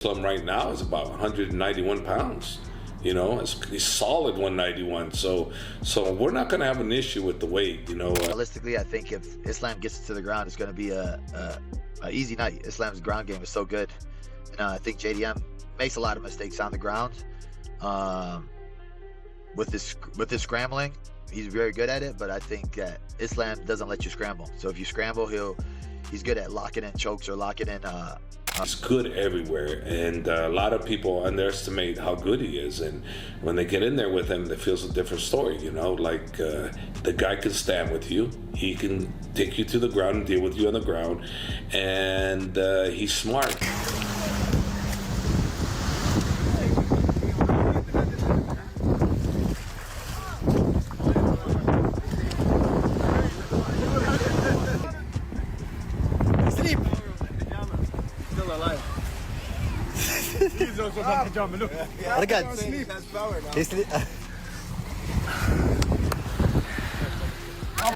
Islam right now is about 191 pounds. You know, he's solid 191. So we're not going to have an issue with the weight. You know, realistically, I think if Islam gets to the ground, it's going to be a easy night. Islam's ground game is so good, and I think JDM makes a lot of mistakes on the ground. With this scrambling, he's very good at it. But I think that Islam doesn't let you scramble. So if you scramble, he's good at locking in chokes or locking in. He's good everywhere, and a lot of people underestimate how good he is. And when they get in there with him, it feels a different story. You know, like the guy can stand with you. He can take you to the ground and deal with you on the ground, and he's smart.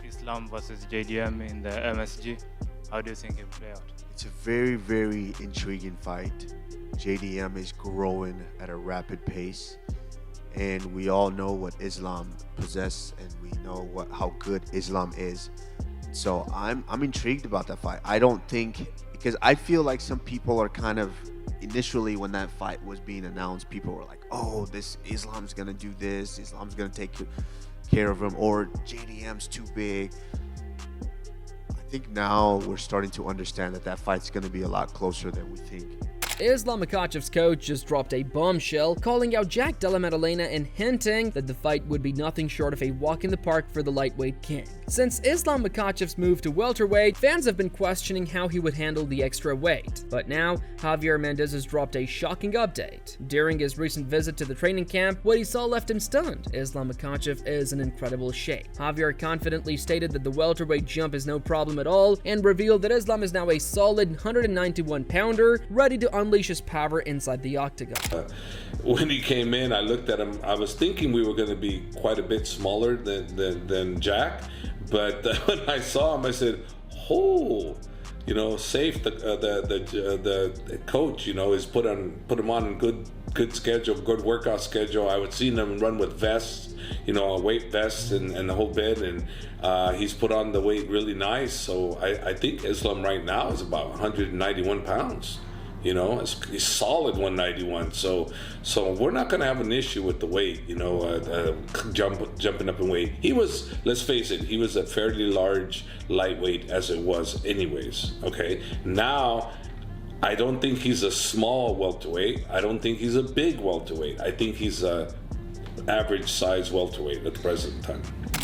Islam versus JDM in the MSG. How do you think it will play out? It's a very, very intriguing fight. JDM is growing at a rapid pace, and we all know what Islam possesses, and we know how good Islam is. So I'm intrigued about that fight. I don't think, because I feel like some people are kind of, initially when that fight was being announced, people were like, oh, this Islam's gonna do this, Islam's gonna take care of him, or JDM's too big. I think now we're starting to understand that fight's gonna be a lot closer than we think. Islam Makhachev's coach just dropped a bombshell, calling out Jack Della Maddalena and hinting that the fight would be nothing short of a walk in the park for the lightweight king. Since Islam Makhachev's move to welterweight, fans have been questioning how he would handle the extra weight. But now, Javier Mendez has dropped a shocking update. During his recent visit to the training camp, what he saw left him stunned. Islam Makhachev is in incredible shape. Javier confidently stated that the welterweight jump is no problem at all, and revealed that Islam is now a solid 191-pounder, ready to unleash his power inside the octagon. When he came in, I looked at him. I was thinking we were going to be quite a bit smaller than Jack, but when I saw him, I said, "Oh, you know, safe." The coach, you know, is put him on a good schedule, good workout schedule. I would see him run with vests, you know, a weight vest and the whole bit, and he's put on the weight really nice. So I think Islam right now is about 191 pounds. You know, he's solid 191. So we're not going to have an issue with the weight. You know, jumping up in weight. He was, let's face it, he was a fairly large lightweight as it was, anyways. Okay, now I don't think he's a small welterweight. I don't think he's a big welterweight. I think he's a average size welterweight at the present time.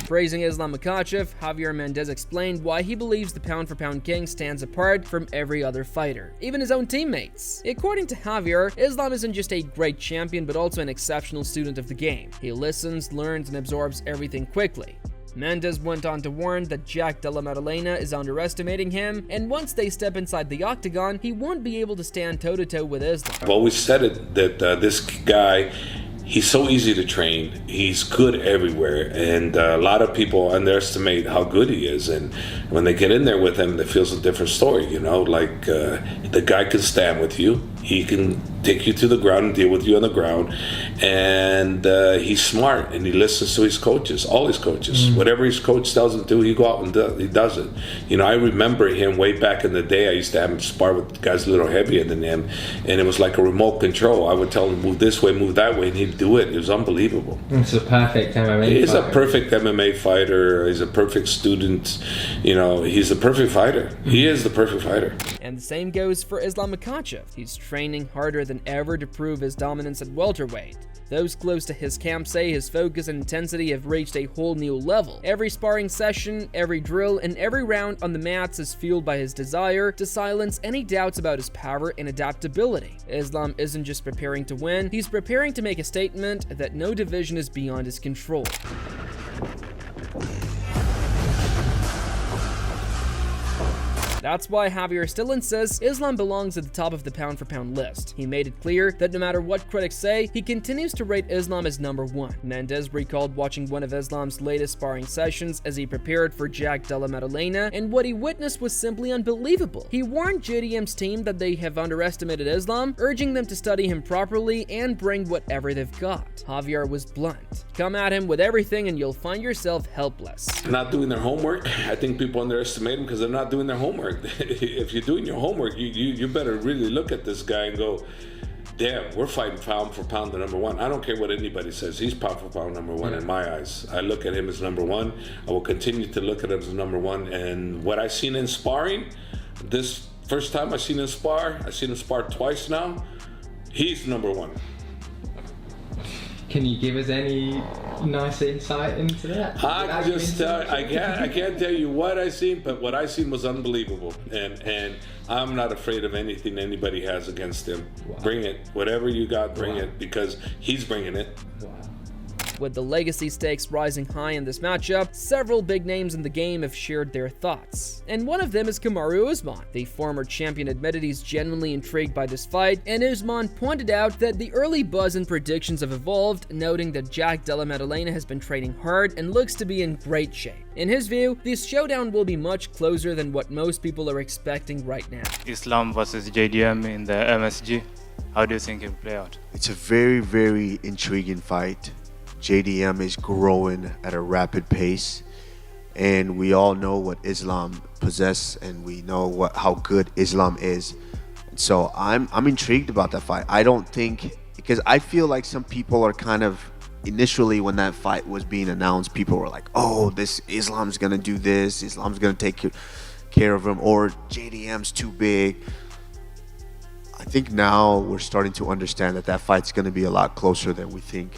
Praising Islam Makhachev, Javier Mendez explained why he believes the pound-for-pound king stands apart from every other fighter, even his own teammates. According to Javier, Islam isn't just a great champion but also an exceptional student of the game. He listens, learns, and absorbs everything quickly. Mendez went on to warn that Jack Della Maddalena is underestimating him, and once they step inside the octagon, he won't be able to stand toe-to-toe with Islam. I've always said it that this guy, he's so easy to train. He's good everywhere, and a lot of people underestimate how good he is. And when they get in there with him, it feels a different story. You know, like the guy can stand with you. He can take you to the ground and deal with you on the ground, and he's smart, and he listens to his coaches, all his coaches. Whatever his coach tells him to do, he go out and he does it. You know, I remember him way back in the day. I used to have him spar with guys a little heavier than him, and it was like a remote control. I would tell him, move this way, move that way, and he'd do it. It was unbelievable. It's a perfect MMA He's fighter. a perfect MMA fighter. He's a perfect student. You know, he's a perfect fighter. He is the perfect fighter. And the same goes for Islam Makhachev. He's training harder than ever to prove his dominance at welterweight. Those close to his camp say his focus and intensity have reached a whole new level. Every sparring session, every drill, and every round on the mats is fueled by his desire to silence any doubts about his power and adaptability. Islam isn't just preparing to win, he's preparing to make a statement that no division is beyond his control. That's why Javier still insists Islam belongs at the top of the pound-for-pound list. He made it clear that no matter what critics say, he continues to rate Islam as number one. Mendez recalled watching one of Islam's latest sparring sessions as he prepared for Jack Della Maddalena, and what he witnessed was simply unbelievable. He warned JDM's team that they have underestimated Islam, urging them to study him properly and bring whatever they've got. Javier was blunt. Come at him with everything and you'll find yourself helpless. Not doing their homework. I think people underestimate them because they're not doing their homework. If you're doing your homework, you better really look at this guy and go, damn, we're fighting pound for pound the number one. I don't care what anybody says. He's pound for pound number one in my eyes. I look at him as number one. I will continue to look at him as number one. And what I've seen in sparring, this first time I've seen him spar twice now, he's number one. Can you give us any nice insight into that? I can't tell you what I seen, but what I seen was unbelievable, and I'm not afraid of anything anybody has against him. Wow. Bring it, whatever you got, bring it, because he's bringing it. Wow. With the legacy stakes rising high in this matchup, several big names in the game have shared their thoughts. And one of them is Kamaru Usman. The former champion admitted he's genuinely intrigued by this fight, and Usman pointed out that the early buzz and predictions have evolved, noting that Jack Della Maddalena has been training hard and looks to be in great shape. In his view, this showdown will be much closer than what most people are expecting right now. Islam versus JDM in the MSG. How do you think it will play out? It's a very, very intriguing fight. JDM is growing at a rapid pace, and we all know what Islam possesses, and we know how good Islam is. And so I'm intrigued about that fight. I don't think, because I feel like some people are kind of, initially when that fight was being announced, people were like, oh, this Islam's gonna do this, Islam's gonna take care of him, or JDM's too big. I think now we're starting to understand that fight's gonna be a lot closer than we think.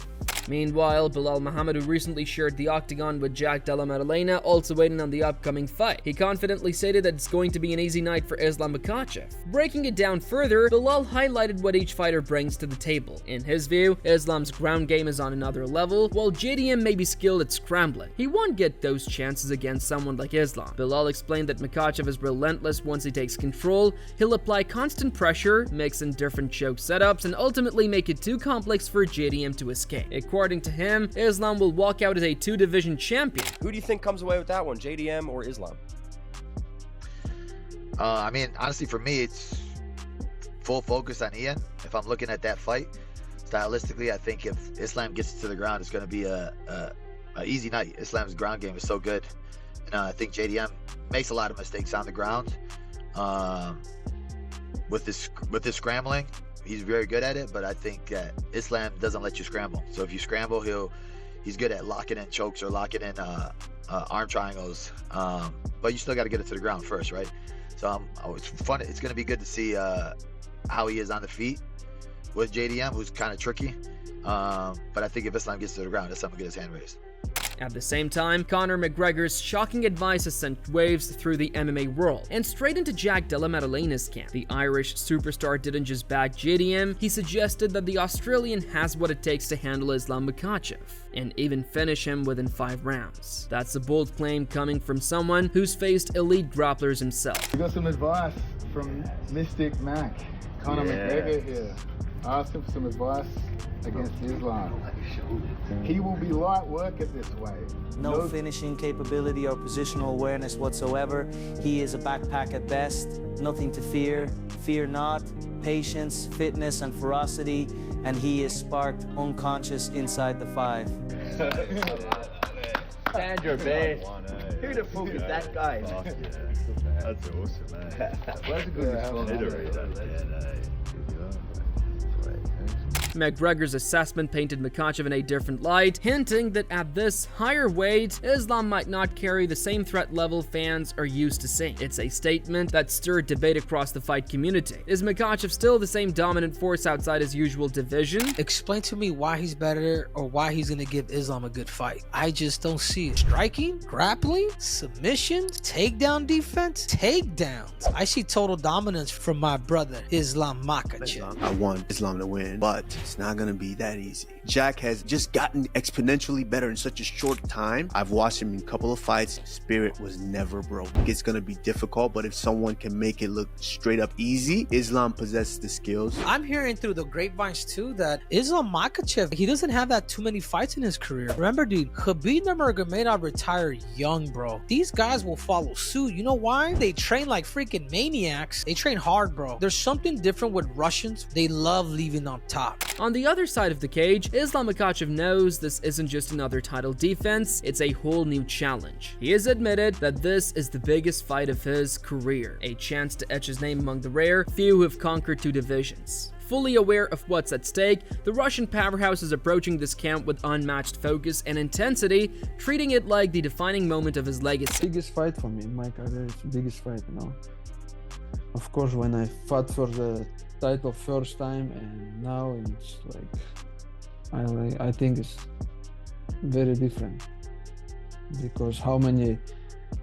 Meanwhile, Belal Muhammad, who recently shared the octagon with Jack Della Maddalena, also waiting on the upcoming fight. He confidently stated that it's going to be an easy night for Islam Makhachev. Breaking it down further, Belal highlighted what each fighter brings to the table. In his view, Islam's ground game is on another level, while JDM may be skilled at scrambling. He won't get those chances against someone like Islam. Belal explained that Makhachev is relentless once he takes control. He'll apply constant pressure, mix in different choke setups, and ultimately make it too complex for JDM to escape. According to him, Islam will walk out as a two-division champion. Who do you think comes away with that one, JDM or Islam? I mean, honestly, for me, it's full focus on Ian. If I'm looking at that fight, stylistically, I think if Islam gets to the ground, it's going to be a easy night. Islam's ground game is so good. And I think JDM makes a lot of mistakes on the ground. With this scrambling, he's very good at it, but I think that Islam doesn't let you scramble. So if you scramble, he's good at locking in chokes or locking in arm triangles. But you still got to get it to the ground first, right? So it's fun. It's going to be good to see how he is on the feet with JDM, who's kind of tricky. But I think if Islam gets to the ground, Islam will get his hand raised. At the same time, Conor McGregor's shocking advice has sent waves through the MMA world, and straight into Jack Della Maddalena's camp. The Irish superstar didn't just back JDM, he suggested that the Australian has what it takes to handle Islam Makhachev, and even finish him within 5 rounds. That's a bold claim coming from someone who's faced elite grapplers himself. We got some advice from Mystic Mac, Conor McGregor here. I asked him for some advice against Islam. He will be light work at this way. No finishing capability or positional awareness whatsoever. He is a backpack at best. Nothing to fear. Fear not. Patience, fitness, and ferocity. And he is sparked unconscious inside the 5. Stand your base. Who the fuck is that guy? That's awesome, man. That's a good response. McGregor's assessment painted Makhachev in a different light, hinting that at this higher weight, Islam might not carry the same threat level fans are used to seeing. It's a statement that stirred debate across the fight community. Is Makhachev still the same dominant force outside his usual division? Explain to me why he's better or why he's going to give Islam a good fight. I just don't see it. Striking, grappling, submissions, takedown defense, takedowns. I see total dominance from my brother, Islam Makhachev. I want Islam to win, but It's not gonna be that easy. Jack has just gotten exponentially better in such a short time. I've watched him in a couple of fights. Spirit was never broke. It's gonna be difficult, but if someone can make it look straight up easy, Islam possesses the skills. I'm hearing through the grapevines too that Islam Makhachev, he doesn't have that too many fights in his career. Remember, dude, Khabib Nurmagomedov retired young, bro. These guys will follow suit. You know why? They train like freaking maniacs. They train hard, bro. There's something different with Russians. They love leaving on top. On the other side of the cage, Islam Makhachev knows this isn't just another title defense, it's a whole new challenge. He has admitted that this is the biggest fight of his career, a chance to etch his name among the rare few who have conquered 2 divisions. Fully aware of what's at stake, the Russian powerhouse is approaching this camp with unmatched focus and intensity, treating it like the defining moment of his legacy. Biggest fight for me in my career, it's the biggest fight, you know. Of course, when I fought for the title first time, and now it's like, I think it's very different, because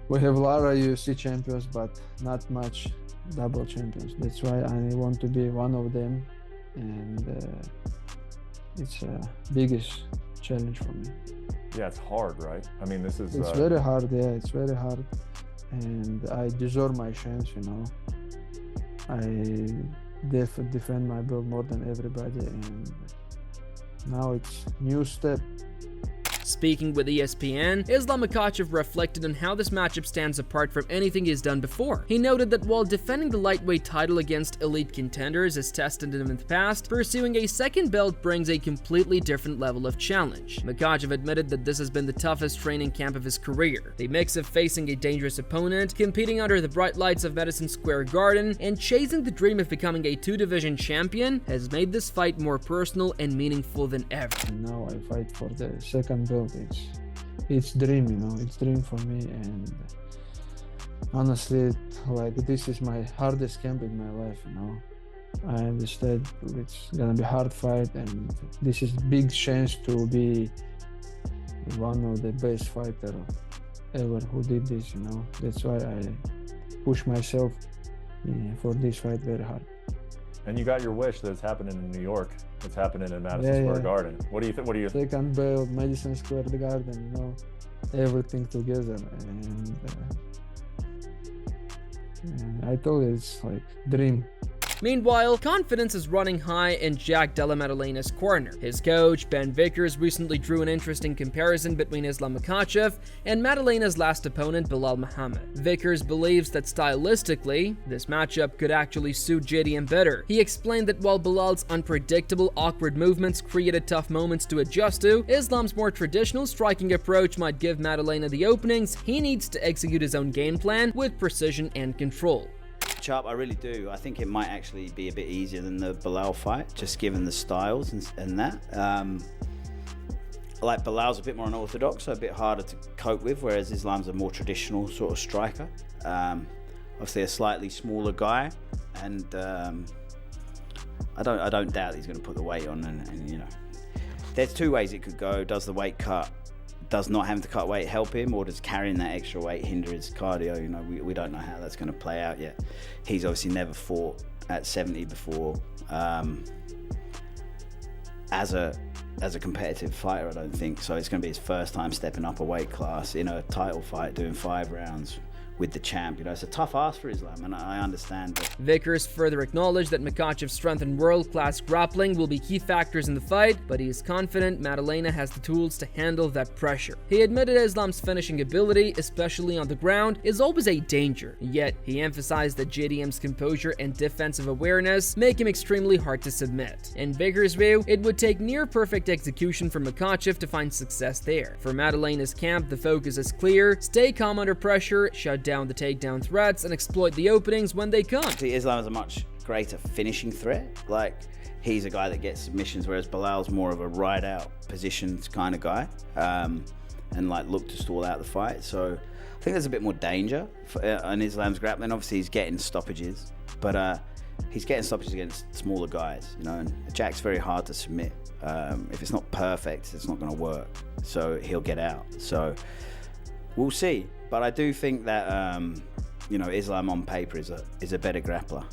we have a lot of UFC champions, but not much double champions. That's why I want to be one of them, and it's a biggest challenge for me. Yeah, it's hard, right? I mean, it's very hard. Yeah, it's very hard, and I deserve my chance, you know. I defend my belt more than everybody, and now it's new step. Speaking with ESPN, Islam Makhachev reflected on how this matchup stands apart from anything he's done before. He noted that while defending the lightweight title against elite contenders has tested him in the past, pursuing a second belt brings a completely different level of challenge. Makhachev admitted that this has been the toughest training camp of his career. The mix of facing a dangerous opponent, competing under the bright lights of Madison Square Garden, and chasing the dream of becoming a 2-division champion has made this fight more personal and meaningful than ever. Now I fight for the second belt. It's dream, you know. It's dream for me, and honestly, like, this is my hardest camp in my life, you know. I understand it's gonna be a hard fight, and this is big chance to be one of the best fighter ever who did this, you know. That's why I push myself for this fight very hard. And you got your wish that it's happening in New York. It's happening in Madison Square Garden. What do you think? What do you think? Second belt, Madison Square Garden, you know, everything together. And I told you, it's like dream. Meanwhile, confidence is running high in Jack Della Maddalena's corner. His coach, Ben Vickers, recently drew an interesting comparison between Islam Makhachev and Maddalena's last opponent, Belal Muhammad. Vickers believes that stylistically, this matchup could actually suit JDM better. He explained that while Belal's unpredictable, awkward movements created tough moments to adjust to, Islam's more traditional striking approach might give Maddalena the openings he needs to execute his own game plan with precision and control. Up, I really do. I think it might actually be a bit easier than the Belal fight, just given the styles and that. Like, Belal's a bit more unorthodox, so a bit harder to cope with, whereas Islam's a more traditional sort of striker. Obviously a slightly smaller guy, and I don't doubt he's going to put the weight on, and you know, there's 2 ways it could go. Does the weight cut? Does not having to cut weight help him, or does carrying that extra weight hinder his cardio? You know, we don't know how that's going to play out yet. He's obviously never fought at 70 before as a competitive fighter, I don't think. So it's going to be his first time stepping up a weight class in a title fight, doing 5 rounds with the champ. You know, it's a tough ask for Islam, and I understand that. Vickers further acknowledged that Makhachev's strength and world-class grappling will be key factors in the fight, but he is confident Maddalena has the tools to handle that pressure. He admitted Islam's finishing ability, especially on the ground, is always a danger, yet he emphasized that JDM's composure and defensive awareness make him extremely hard to submit. In Vickers' view, it would take near-perfect execution for Makhachev to find success there. For Maddalena's camp, the focus is clear: stay calm under pressure, shut down the takedown threats, and exploit the openings when they come. See, Islam is a much greater finishing threat. Like, he's a guy that gets submissions, whereas Belal's more of a ride-out positions kind of guy, and like look to stall out the fight. So I think there's a bit more danger in Islam's grappling. Obviously, he's getting stoppages, but he's getting stoppages against smaller guys, you know, and Jack's very hard to submit. If it's not perfect, it's not going to work. So he'll get out. So we'll see. But I do think that, you know, Islam on paper is a better grappler.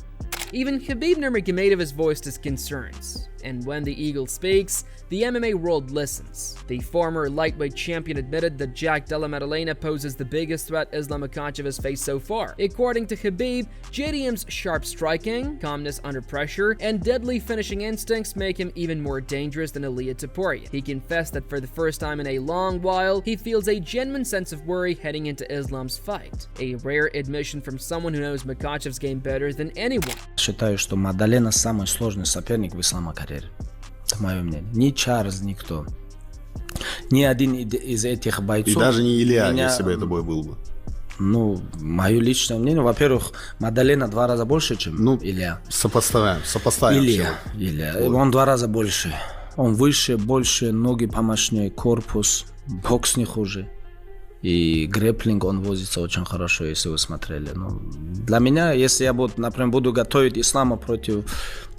Even Khabib Nurmagomedov has voiced his concerns, and when the Eagle speaks, the MMA world listens. The former lightweight champion admitted that Jack Della Maddalena poses the biggest threat Islam Makhachev has faced so far. According to Khabib, JDM's sharp striking, calmness under pressure, and deadly finishing instincts make him even more dangerous than Ilia Topuria. He confessed that for the first time in a long while, he feels a genuine sense of worry heading into Islam's fight. A rare admission from someone who knows Makhachev's game better than anyone. Считаю, что Мадалена самый сложный соперник в Ислама карьере. Это мое мнение. Ни Чарльз, никто. Ни один из этих бойцов... И даже не Илья, если бы это бой был бы. Ну, мое личное мнение, во-первых, Мадалена 2 раза больше, чем Илья. Сопоставим. Илья. Он 2 раза больше. Он выше, больше, ноги помощнее, корпус, бокс не хуже. И грэпплинг он возится очень хорошо, если вы смотрели. Ну, для меня, если я например, буду готовить Ислама против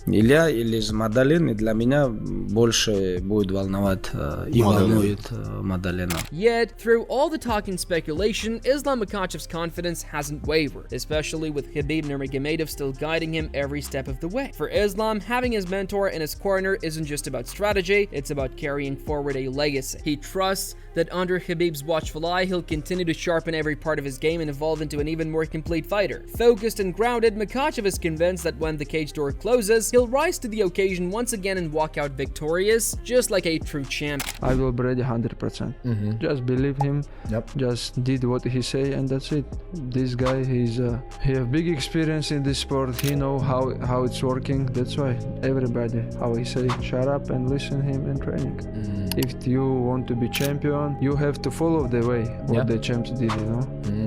Илья или Мадалины, для меня больше будет волновать и волнует Мадалена. Yet, through all the talk and speculation, Islam Makhachev's confidence hasn't wavered, especially with Khabib Nurmagomedov still guiding him every step of the way. For Islam, having his mentor in his corner isn't just about strategy, it's about carrying forward a legacy. He trusts that under Khabib's watchful eye, he'll continue to sharpen every part of his game and evolve into an even more complete fighter. Focused and grounded, Makhachev is convinced that when the cage door closes, he'll rise to the occasion once again and walk out victorious, just like a true champion. I will be ready 100%. Just believe him. Just did what he say, and that's it. This guy, he have big experience in this sport. He know how it's working. That's why everybody, how he say, shut up and listen him in training. If you want to be champion, you have to follow the way what the champs did, you know.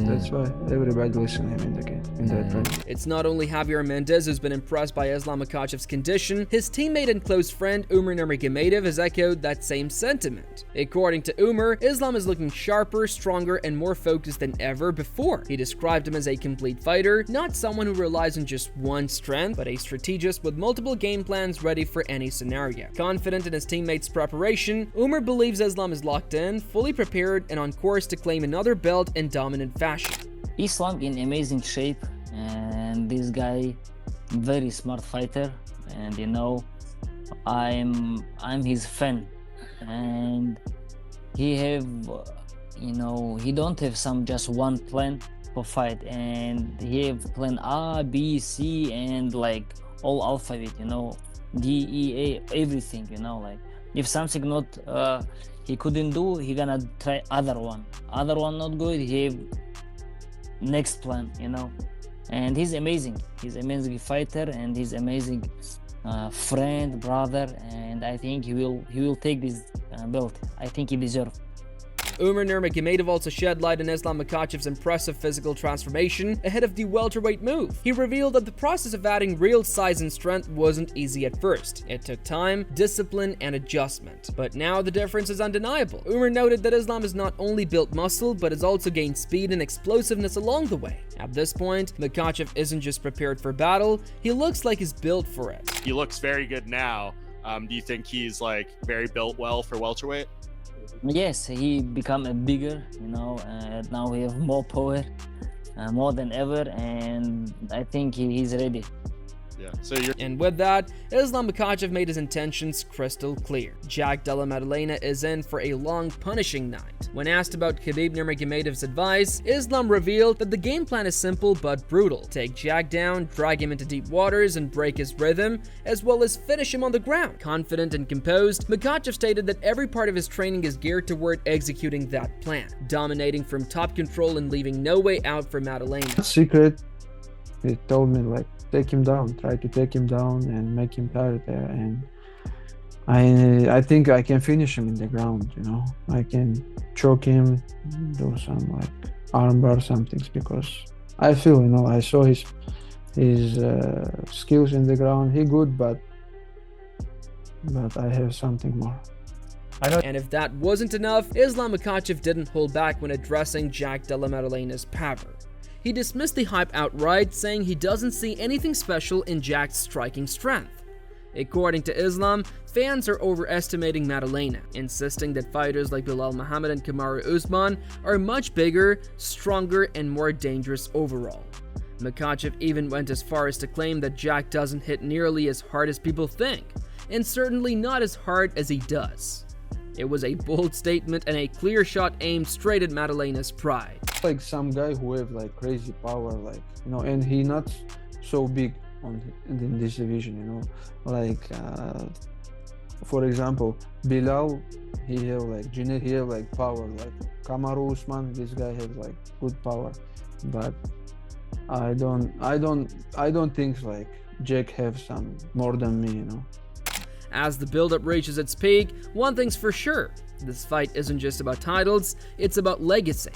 That's why everybody listen him in the game, in that training. It's not only Javier Mendez who's been impressed by Islam Makhachev's condition, his teammate and close friend Umar Nurmagomedov has echoed that same sentiment. According to Umar, Islam is looking sharper, stronger, and more focused than ever before. He described him as a complete fighter, not someone who relies on just one strength, but a strategist with multiple game plans ready for any scenario. Confident in his teammates' preparation, Umar believes Islam is locked in, fully prepared, and on course to claim another belt in dominant fashion. Islam in amazing shape, and this guy very smart fighter, and you know I'm his fan, and he have he don't have some just one plan for fight, and he have plan A, B, C, and like all alphabet, D, E, A, everything, like if something not he couldn't do, he gonna try other one not good, he have next plan, and he's amazing fighter, and he's amazing friend, brother, and I think he will take this belt. I think he deserves. Umar Nurmagomedov also shed light on Islam Makhachev's impressive physical transformation ahead of the welterweight move. He revealed that the process of adding real size and strength wasn't easy at first. It took time, discipline, and adjustment. But now the difference is undeniable. Umar noted that Islam has not only built muscle, but has also gained speed and explosiveness along the way. At this point, Makhachev isn't just prepared for battle, he looks like he's built for it. He looks very good now. Do you think he's very built well for welterweight? Yes, he become a bigger, and now we have more power, more than ever, and I think he's ready. Yeah. And with that, Islam Makhachev made his intentions crystal clear. Jack Della Maddalena is in for a long, punishing night. When asked about Khabib Nurmagomedov's advice, Islam revealed that the game plan is simple but brutal. Take Jack down, drag him into deep waters, and break his rhythm, as well as finish him on the ground. Confident and composed, Makhachev stated that every part of his training is geared toward executing that plan, dominating from top control and leaving no way out for Maddalena. Secret, he told me take him down, try to take him down and make him tired there, and I think I can finish him in the ground, I can choke him, do some armbar some things, because I feel, I saw his skills in the ground. He good, but I have something more. And if that wasn't enough, Islam Makhachev didn't hold back when addressing Jack Della Maddalena's power. He dismissed the hype outright, saying he doesn't see anything special in Jack's striking strength. According to Islam, fans are overestimating Maddalena, insisting that fighters like Bilal Muhammad and Kamaru Usman are much bigger, stronger, and more dangerous overall. Makhachev even went as far as to claim that Jack doesn't hit nearly as hard as people think, and certainly not as hard as he does. It was a bold statement and a clear shot aimed straight at Madalena's pride. Like some guy who have like crazy power, like, you know, and he not so big in this division, you know. Like, for example, Bilal, he have like he have like power. Like Kamaru Usman, this guy has like good power, but I don't think like Jack have some more than me, you know. As the build-up reaches its peak, one thing's for sure: this fight isn't just about titles, it's about legacy.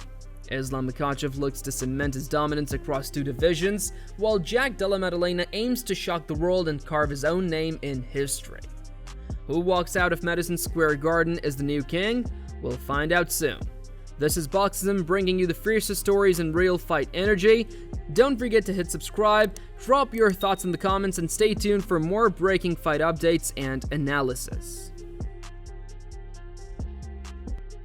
Islam Makhachev looks to cement his dominance across two divisions, while Jack Della Maddalena aims to shock the world and carve his own name in history. Who walks out of Madison Square Garden as the new king? We'll find out soon. This is Boxism, bringing you the fiercest stories and real fight energy. Don't forget to hit subscribe, drop your thoughts in the comments, and stay tuned for more breaking fight updates and analysis.